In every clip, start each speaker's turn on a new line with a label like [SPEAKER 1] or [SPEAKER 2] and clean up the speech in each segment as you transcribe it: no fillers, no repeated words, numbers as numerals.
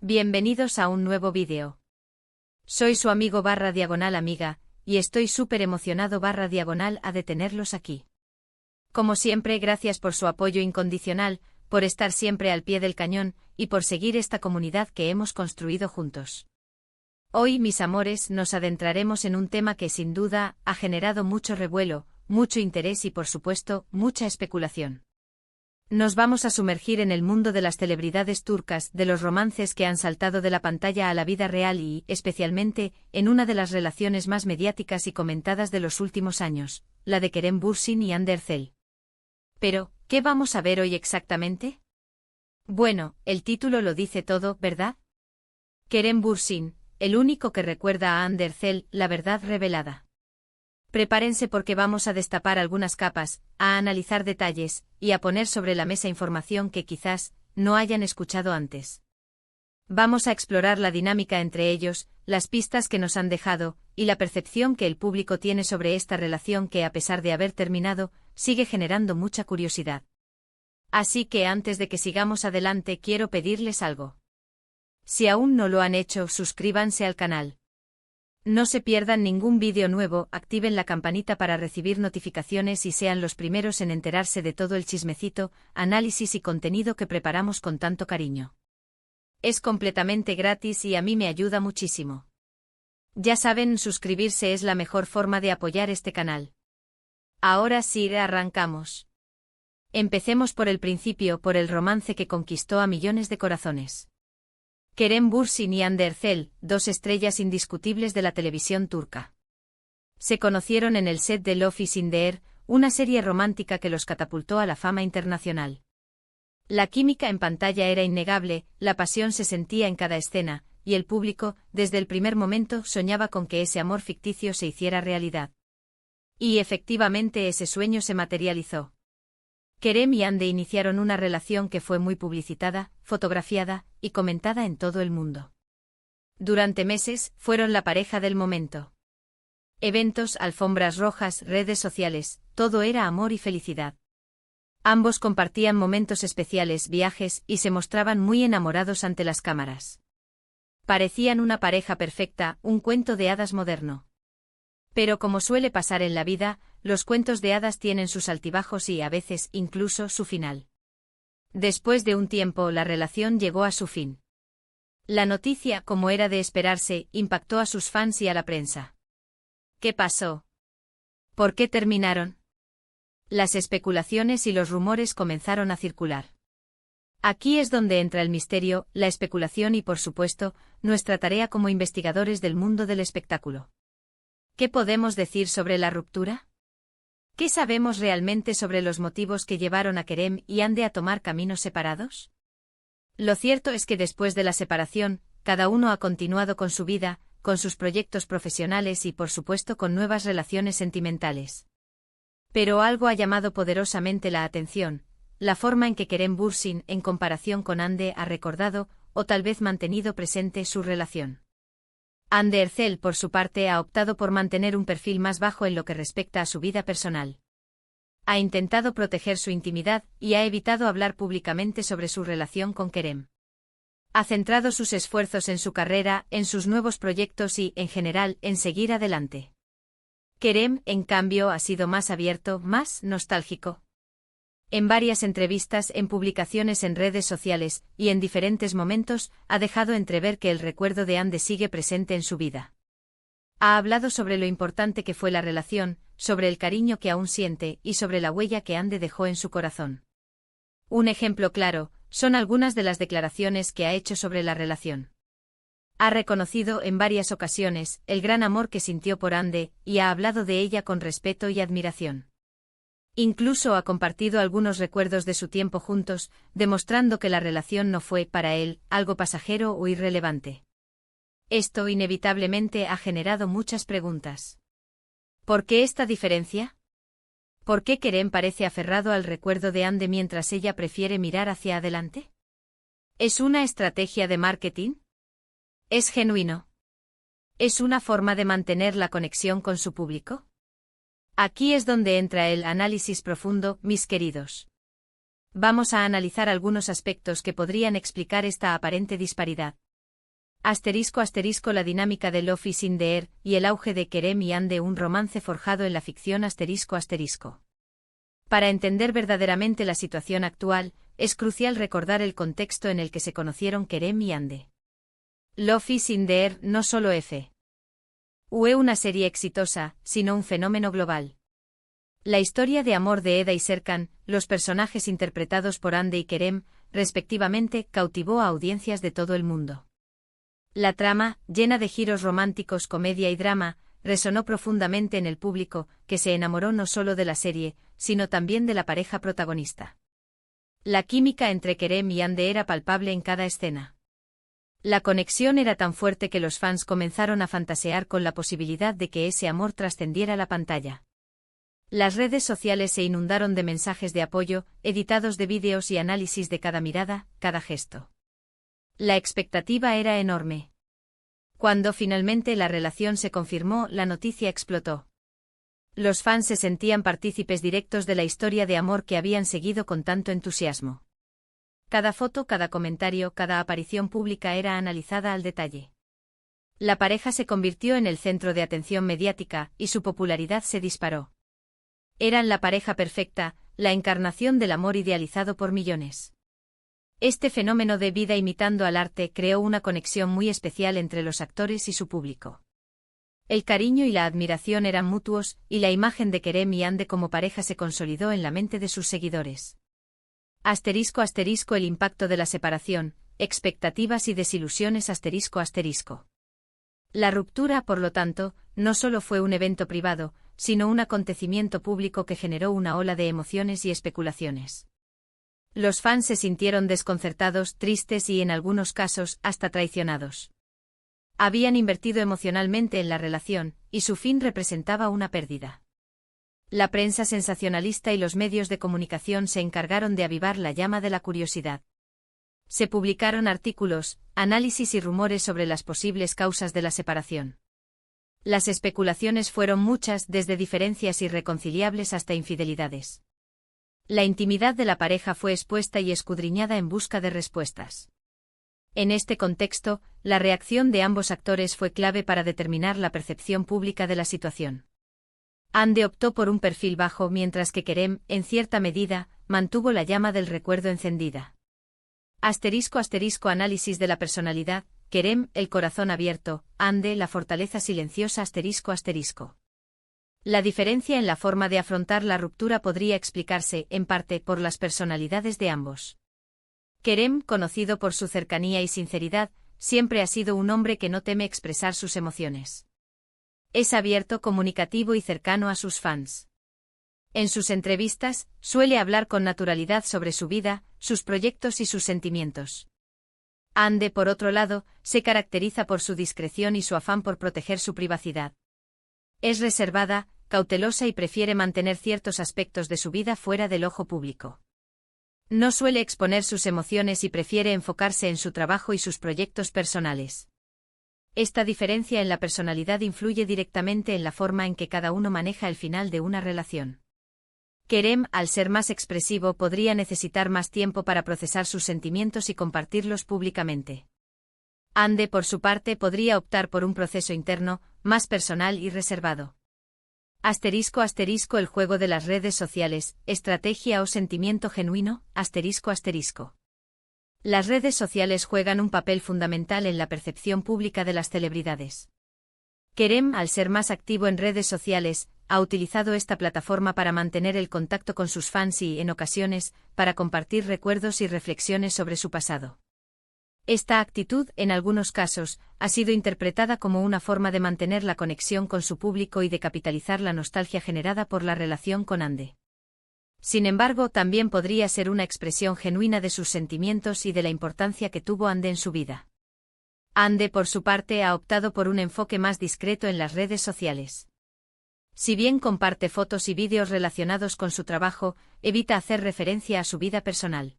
[SPEAKER 1] Bienvenidos a un nuevo vídeo. Soy su amigo /amiga, y estoy súper emocionado /a de tenerlos aquí. Como siempre, gracias por su apoyo incondicional, por estar siempre al pie del cañón, y por seguir esta comunidad que hemos construido juntos. Hoy, mis amores, nos adentraremos en un tema que sin duda ha generado mucho revuelo, mucho interés y por supuesto, mucha especulación. Nos vamos a sumergir en el mundo de las celebridades turcas, de los romances que han saltado de la pantalla a la vida real y, especialmente, en una de las relaciones más mediáticas y comentadas de los últimos años, la de Kerem Bürsin y Hande Erçel. Pero, ¿qué vamos a ver hoy exactamente? Bueno, el título lo dice todo, ¿verdad? Kerem Bürsin, el único que recuerda a Hande Erçel, la verdad revelada. Prepárense porque vamos a destapar algunas capas, a analizar detalles, y a poner sobre la mesa información que quizás no hayan escuchado antes. Vamos a explorar la dinámica entre ellos, las pistas que nos han dejado, y la percepción que el público tiene sobre esta relación que, a pesar de haber terminado, sigue generando mucha curiosidad. Así que antes de que sigamos adelante quiero pedirles algo. Si aún no lo han hecho, suscríbanse al canal. No se pierdan ningún vídeo nuevo, activen la campanita para recibir notificaciones y sean los primeros en enterarse de todo el chismecito, análisis y contenido que preparamos con tanto cariño. Es completamente gratis y a mí me ayuda muchísimo. Ya saben, suscribirse es la mejor forma de apoyar este canal. Ahora sí, arrancamos. Empecemos por el principio, por el romance que conquistó a millones de corazones. Kerem Bürsin y Hande Erçel, dos estrellas indiscutibles de la televisión turca. Se conocieron en el set de Love is in the Air, una serie romántica que los catapultó a la fama internacional. La química en pantalla era innegable, la pasión se sentía en cada escena, y el público, desde el primer momento, soñaba con que ese amor ficticio se hiciera realidad. Y efectivamente ese sueño se materializó. Kerem y Hande iniciaron una relación que fue muy publicitada, fotografiada y comentada en todo el mundo. Durante meses, fueron la pareja del momento. Eventos, alfombras rojas, redes sociales, todo era amor y felicidad. Ambos compartían momentos especiales, viajes, y se mostraban muy enamorados ante las cámaras. Parecían una pareja perfecta, un cuento de hadas moderno. Pero como suele pasar en la vida, los cuentos de hadas tienen sus altibajos y, a veces, incluso su final. Después de un tiempo, la relación llegó a su fin. La noticia, como era de esperarse, impactó a sus fans y a la prensa. ¿Qué pasó? ¿Por qué terminaron? Las especulaciones y los rumores comenzaron a circular. Aquí es donde entra el misterio, la especulación y, por supuesto, nuestra tarea como investigadores del mundo del espectáculo. ¿Qué podemos decir sobre la ruptura? ¿Qué sabemos realmente sobre los motivos que llevaron a Kerem y Hande a tomar caminos separados? Lo cierto es que después de la separación, cada uno ha continuado con su vida, con sus proyectos profesionales y por supuesto con nuevas relaciones sentimentales. Pero algo ha llamado poderosamente la atención, la forma en que Kerem Bürsin, en comparación con Hande, ha recordado, o tal vez mantenido presente su relación. Hande Erçel, por su parte, ha optado por mantener un perfil más bajo en lo que respecta a su vida personal. Ha intentado proteger su intimidad y ha evitado hablar públicamente sobre su relación con Kerem. Ha centrado sus esfuerzos en su carrera, en sus nuevos proyectos y, en general, en seguir adelante. Kerem, en cambio, ha sido más abierto, más nostálgico. En varias entrevistas, en publicaciones en redes sociales, y en diferentes momentos, ha dejado entrever que el recuerdo de Hande sigue presente en su vida. Ha hablado sobre lo importante que fue la relación, sobre el cariño que aún siente, y sobre la huella que Hande dejó en su corazón. Un ejemplo claro, son algunas de las declaraciones que ha hecho sobre la relación. Ha reconocido en varias ocasiones el gran amor que sintió por Hande, y ha hablado de ella con respeto y admiración. Incluso ha compartido algunos recuerdos de su tiempo juntos, demostrando que la relación no fue, para él, algo pasajero o irrelevante. Esto inevitablemente ha generado muchas preguntas. ¿Por qué esta diferencia? ¿Por qué Kerem parece aferrado al recuerdo de Hande mientras ella prefiere mirar hacia adelante? ¿Es una estrategia de marketing? ¿Es genuino? ¿Es una forma de mantener la conexión con su público? Aquí es donde entra el análisis profundo, mis queridos. Vamos a analizar algunos aspectos que podrían explicar esta aparente disparidad. La dinámica de Love is in the air y el auge de Kerem y Ande, un romance forjado en la ficción. Para entender verdaderamente la situación actual, es crucial recordar el contexto en el que se conocieron Kerem y Ande. Love is in the air no solo fue una serie exitosa, sino un fenómeno global. La historia de amor de Eda y Serkan, los personajes interpretados por Ande y Kerem, respectivamente, cautivó a audiencias de todo el mundo. La trama, llena de giros románticos, comedia y drama, resonó profundamente en el público, que se enamoró no solo de la serie, sino también de la pareja protagonista. La química entre Kerem y Ande era palpable en cada escena. La conexión era tan fuerte que los fans comenzaron a fantasear con la posibilidad de que ese amor trascendiera la pantalla. Las redes sociales se inundaron de mensajes de apoyo, editados de vídeos y análisis de cada mirada, cada gesto. La expectativa era enorme. Cuando finalmente la relación se confirmó, la noticia explotó. Los fans se sentían partícipes directos de la historia de amor que habían seguido con tanto entusiasmo. Cada foto, cada comentario, cada aparición pública era analizada al detalle. La pareja se convirtió en el centro de atención mediática, y su popularidad se disparó. Eran la pareja perfecta, la encarnación del amor idealizado por millones. Este fenómeno de vida imitando al arte creó una conexión muy especial entre los actores y su público. El cariño y la admiración eran mutuos, y la imagen de Kerem y Ande como pareja se consolidó en la mente de sus seguidores. El impacto de la separación, expectativas y desilusiones. La ruptura, por lo tanto, no solo fue un evento privado, sino un acontecimiento público que generó una ola de emociones y especulaciones. Los fans se sintieron desconcertados, tristes y en algunos casos, hasta traicionados. Habían invertido emocionalmente en la relación, y su fin representaba una pérdida. La prensa sensacionalista y los medios de comunicación se encargaron de avivar la llama de la curiosidad. Se publicaron artículos, análisis y rumores sobre las posibles causas de la separación. Las especulaciones fueron muchas, desde diferencias irreconciliables hasta infidelidades. La intimidad de la pareja fue expuesta y escudriñada en busca de respuestas. En este contexto, la reacción de ambos actores fue clave para determinar la percepción pública de la situación. Ande optó por un perfil bajo, mientras que Kerem, en cierta medida, mantuvo la llama del recuerdo encendida. Análisis de la personalidad: Kerem, el corazón abierto; Ande, la fortaleza silenciosa. La diferencia en la forma de afrontar la ruptura podría explicarse, en parte, por las personalidades de ambos. Kerem, conocido por su cercanía y sinceridad, siempre ha sido un hombre que no teme expresar sus emociones. Es abierto, comunicativo y cercano a sus fans. En sus entrevistas, suele hablar con naturalidad sobre su vida, sus proyectos y sus sentimientos. Ande, por otro lado, se caracteriza por su discreción y su afán por proteger su privacidad. Es reservada, cautelosa y prefiere mantener ciertos aspectos de su vida fuera del ojo público. No suele exponer sus emociones y prefiere enfocarse en su trabajo y sus proyectos personales. Esta diferencia en la personalidad influye directamente en la forma en que cada uno maneja el final de una relación. Kerem, al ser más expresivo, podría necesitar más tiempo para procesar sus sentimientos y compartirlos públicamente. Ande, por su parte, podría optar por un proceso interno, más personal y reservado. El juego de las redes sociales, estrategia o sentimiento genuino. Las redes sociales juegan un papel fundamental en la percepción pública de las celebridades. Kerem, al ser más activo en redes sociales, ha utilizado esta plataforma para mantener el contacto con sus fans y, en ocasiones, para compartir recuerdos y reflexiones sobre su pasado. Esta actitud, en algunos casos, ha sido interpretada como una forma de mantener la conexión con su público y de capitalizar la nostalgia generada por la relación con Ande. Sin embargo, también podría ser una expresión genuina de sus sentimientos y de la importancia que tuvo Ande en su vida. Ande, por su parte, ha optado por un enfoque más discreto en las redes sociales. Si bien comparte fotos y vídeos relacionados con su trabajo, evita hacer referencia a su vida personal.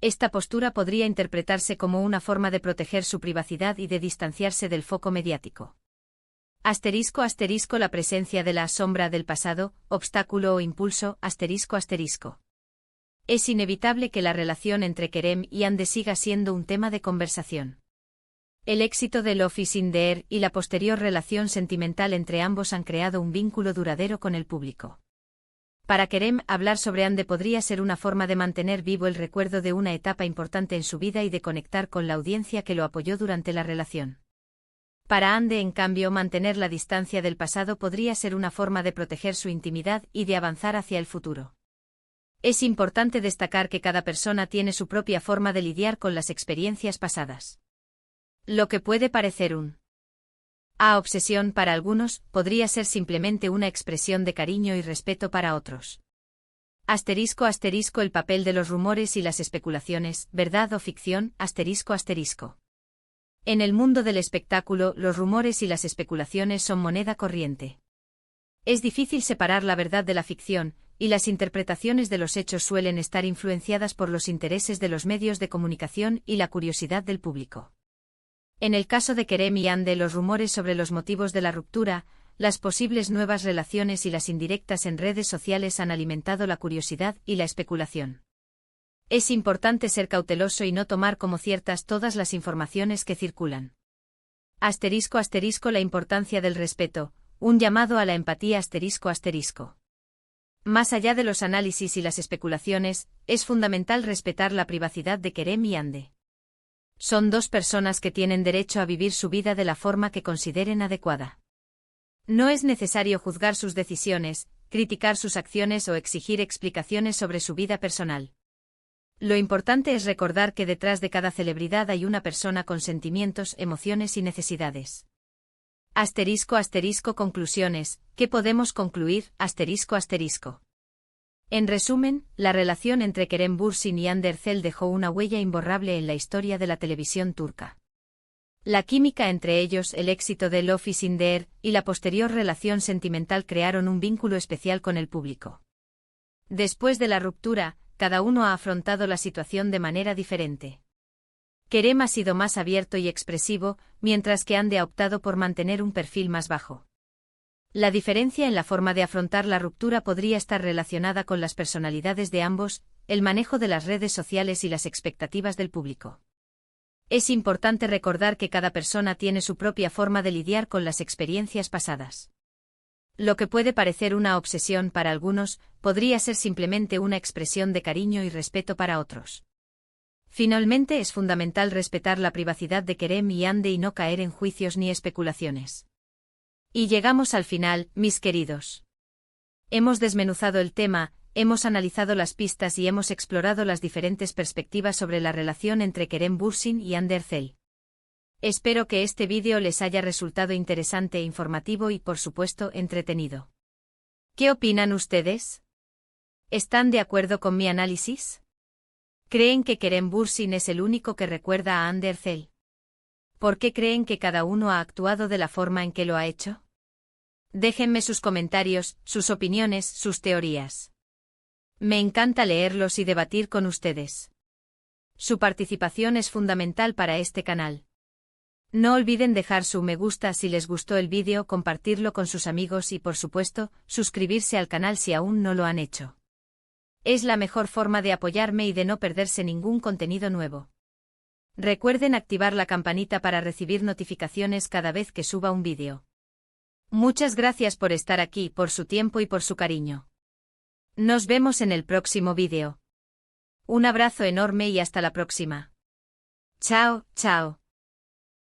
[SPEAKER 1] Esta postura podría interpretarse como una forma de proteger su privacidad y de distanciarse del foco mediático. La presencia de la sombra del pasado, obstáculo o impulso. Es inevitable que la relación entre Kerem y Ande siga siendo un tema de conversación. El éxito de Love is in the Air y la posterior relación sentimental entre ambos han creado un vínculo duradero con el público. Para Kerem, hablar sobre Hande podría ser una forma de mantener vivo el recuerdo de una etapa importante en su vida y de conectar con la audiencia que lo apoyó durante la relación. Para Hande, en cambio, mantener la distancia del pasado podría ser una forma de proteger su intimidad y de avanzar hacia el futuro. Es importante destacar que cada persona tiene su propia forma de lidiar con las experiencias pasadas. Lo que puede parecer una obsesión para algunos, podría ser simplemente una expresión de cariño y respeto para otros. *** El papel de los rumores y las especulaciones, ¿verdad o ficción? ***. En el mundo del espectáculo, los rumores y las especulaciones son moneda corriente. Es difícil separar la verdad de la ficción, y las interpretaciones de los hechos suelen estar influenciadas por los intereses de los medios de comunicación y la curiosidad del público. En el caso de Kerem y Hande, los rumores sobre los motivos de la ruptura, las posibles nuevas relaciones y las indirectas en redes sociales han alimentado la curiosidad y la especulación. Es importante ser cauteloso y no tomar como ciertas todas las informaciones que circulan. *** La importancia del respeto, un llamado a la empatía ***. Más allá de los análisis y las especulaciones, es fundamental respetar la privacidad de Kerem y Hande. Son dos personas que tienen derecho a vivir su vida de la forma que consideren adecuada. No es necesario juzgar sus decisiones, criticar sus acciones o exigir explicaciones sobre su vida personal. Lo importante es recordar que detrás de cada celebridad hay una persona con sentimientos, emociones y necesidades. Conclusiones. ¿Qué podemos concluir? En resumen, la relación entre Kerem Bürsin y Hande Erçel dejó una huella imborrable en la historia de la televisión turca. La química entre ellos, el éxito de Love is in the Air y la posterior relación sentimental crearon un vínculo especial con el público. Después de la ruptura, cada uno ha afrontado la situación de manera diferente. Kerem ha sido más abierto y expresivo, mientras que Hande ha optado por mantener un perfil más bajo. La diferencia en la forma de afrontar la ruptura podría estar relacionada con las personalidades de ambos, el manejo de las redes sociales y las expectativas del público. Es importante recordar que cada persona tiene su propia forma de lidiar con las experiencias pasadas. Lo que puede parecer una obsesión para algunos, podría ser simplemente una expresión de cariño y respeto para otros. Finalmente, es fundamental respetar la privacidad de Kerem y Hande y no caer en juicios ni especulaciones. Y llegamos al final, mis queridos. Hemos desmenuzado el tema, hemos analizado las pistas y hemos explorado las diferentes perspectivas sobre la relación entre Kerem Bürsin y Hande Erçel. Espero que este vídeo les haya resultado interesante e informativo y, por supuesto, entretenido. ¿Qué opinan ustedes? ¿Están de acuerdo con mi análisis? ¿Creen que Kerem Bürsin es el único que recuerda a Hande Erçel? ¿Por qué creen que cada uno ha actuado de la forma en que lo ha hecho? Déjenme sus comentarios, sus opiniones, sus teorías. Me encanta leerlos y debatir con ustedes. Su participación es fundamental para este canal. No olviden dejar su me gusta si les gustó el vídeo, compartirlo con sus amigos y, por supuesto, suscribirse al canal si aún no lo han hecho. Es la mejor forma de apoyarme y de no perderse ningún contenido nuevo. Recuerden activar la campanita para recibir notificaciones cada vez que suba un vídeo. Muchas gracias por estar aquí, por su tiempo y por su cariño. Nos vemos en el próximo vídeo. Un abrazo enorme y hasta la próxima. Chao, chao.